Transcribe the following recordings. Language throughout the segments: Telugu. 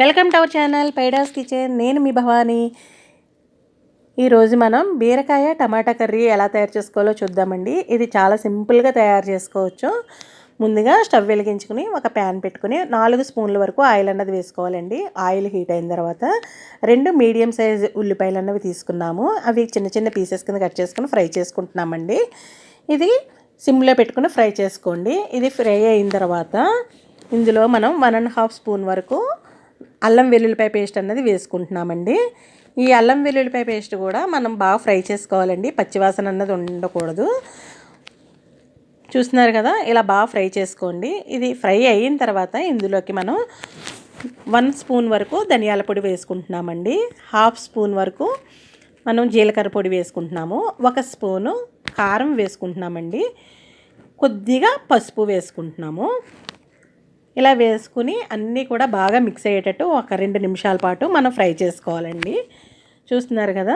Welcome to our channel Paidas kitchen. నేను మీ భవాని. ఈరోజు మనం బీరకాయ టమాటా కర్రీ ఎలా తయారు చేసుకోవాలో చూద్దామండి. ఇది చాలా సింపుల్గా తయారు చేసుకోవచ్చు. ముందుగా స్టవ్ వెలిగించుకుని ఒక ప్యాన్ పెట్టుకుని 4 స్పూన్ల వరకు ఆయిల్ అన్నది వేసుకోవాలండి. ఆయిల్ హీట్ అయిన తర్వాత 2 మీడియం సైజ్ ఉల్లిపాయలు అన్నవి తీసుకున్నాము. అవి చిన్న చిన్న పీసెస్ కింద కట్ చేసుకుని ఫ్రై చేసుకుంటున్నామండి. ఇది సిమ్లో పెట్టుకుని ఫ్రై చేసుకోండి. ఇది ఫ్రై అయిన తర్వాత ఇందులో మనం 1.5 స్పూన్ వరకు అల్లం వెల్లుల్లిపాయ పేస్ట్ అన్నది వేసుకుంటున్నామండి. ఈ అల్లం వెల్లుల్లిపాయ పేస్ట్ కూడా మనం బాగా ఫ్రై చేసుకోవాలండి. పచ్చివాసన అన్నది ఉండకూడదు. చూస్తున్నారు కదా, ఇలా బాగా ఫ్రై చేసుకోండి. ఇది ఫ్రై అయిన తర్వాత ఇందులోకి మనం 1 స్పూన్ వరకు ధనియాల పొడి వేసుకుంటున్నామండి. 1/2 స్పూన్ వరకు మనం జీలకర్ర పొడి వేసుకుంటున్నాము. 1 స్పూను కారం వేసుకుంటున్నామండి. కొద్దిగా పసుపు వేసుకుంటున్నాము. ఇలా వేసుకుని అన్నీ కూడా బాగా మిక్స్ అయ్యేటట్టు ఒక 2 నిమిషాల పాటు మనం ఫ్రై చేసుకోవాలండి. చూస్తున్నారు కదా,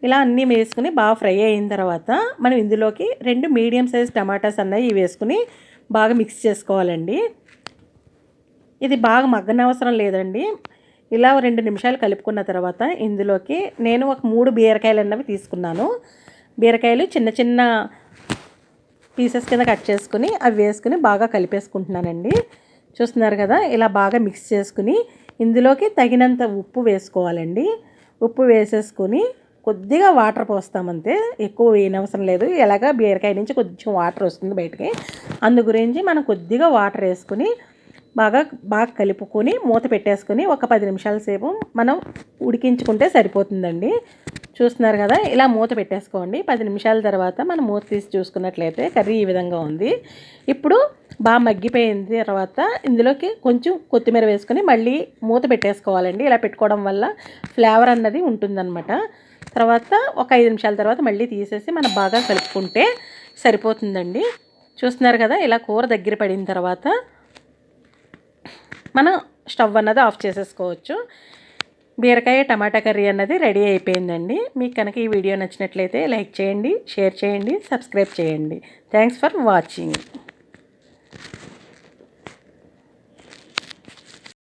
ఇలా అన్నీ వేసుకుని బాగా ఫ్రై అయిన తర్వాత మనం ఇందులోకి 2 మీడియం సైజ్ టమాటాస్ అన్నవి వేసుకుని బాగా మిక్స్ చేసుకోవాలండి. ఇది బాగా మగ్గనవసరం లేదండి. ఇలా 2 నిమిషాలు కలుపుకున్న తర్వాత ఇందులోకి నేను ఒక 3 బీరకాయలు అన్నవి తీసుకున్నాను. బీరకాయలు చిన్న చిన్న పీసెస్ కింద కట్ చేసుకుని అవి వేసుకుని బాగా కలిపేసుకుంటున్నానండి. చూస్తున్నారు కదా, ఇలా బాగా మిక్స్ చేసుకుని ఇందులోకి తగినంత ఉప్పు వేసుకోవాలండి. ఉప్పు వేసేసుకొని కొద్దిగా వాటర్ పోస్తామంతే, ఎక్కువ వేయనవసరం లేదు. ఎలాగా బీరకాయ నుంచి కొంచెం వాటర్ వస్తుంది బయటికి, అందు గురించి మనం కొద్దిగా వాటర్ వేసుకుని బాగా కలుపుకొని మూత పెట్టేసుకొని ఒక 10 నిమిషాల సేపు మనం ఉడికించుకుంటే సరిపోతుందండి. చూస్తున్నారు కదా, ఇలా మూత పెట్టేసుకోండి. 10 నిమిషాల తర్వాత మనం మూత తీసి చూసుకున్నట్లయితే కర్రీ ఈ విధంగా ఉంది. ఇప్పుడు బాగా మగ్గిపోయిన తర్వాత ఇందులోకి కొంచెం కొత్తిమీర వేసుకొని మళ్ళీ మూత పెట్టేసుకోవాలండి. ఇలా పెట్టుకోవడం వల్ల ఫ్లేవర్ అన్నది ఉంటుందన్నమాట. తర్వాత ఒక 5 నిమిషాల తర్వాత మళ్ళీ తీసేసి మనం బాగా కలుపుకుంటే సరిపోతుందండి. చూస్తున్నారు కదా, ఇలా కూర దగ్గర పడిన తర్వాత మనం స్టవ్ అన్నది ఆఫ్ చేసేసుకోవచ్చు. బీరకాయ టమాటా కర్రీ అన్నది రెడీ అయిపోయిందండి. మీకు కనుక ఈ వీడియో నచ్చినట్లయితే లైక్ చేయండి, షేర్ చేయండి, సబ్స్క్రైబ్ చేయండి. Thanks for watching.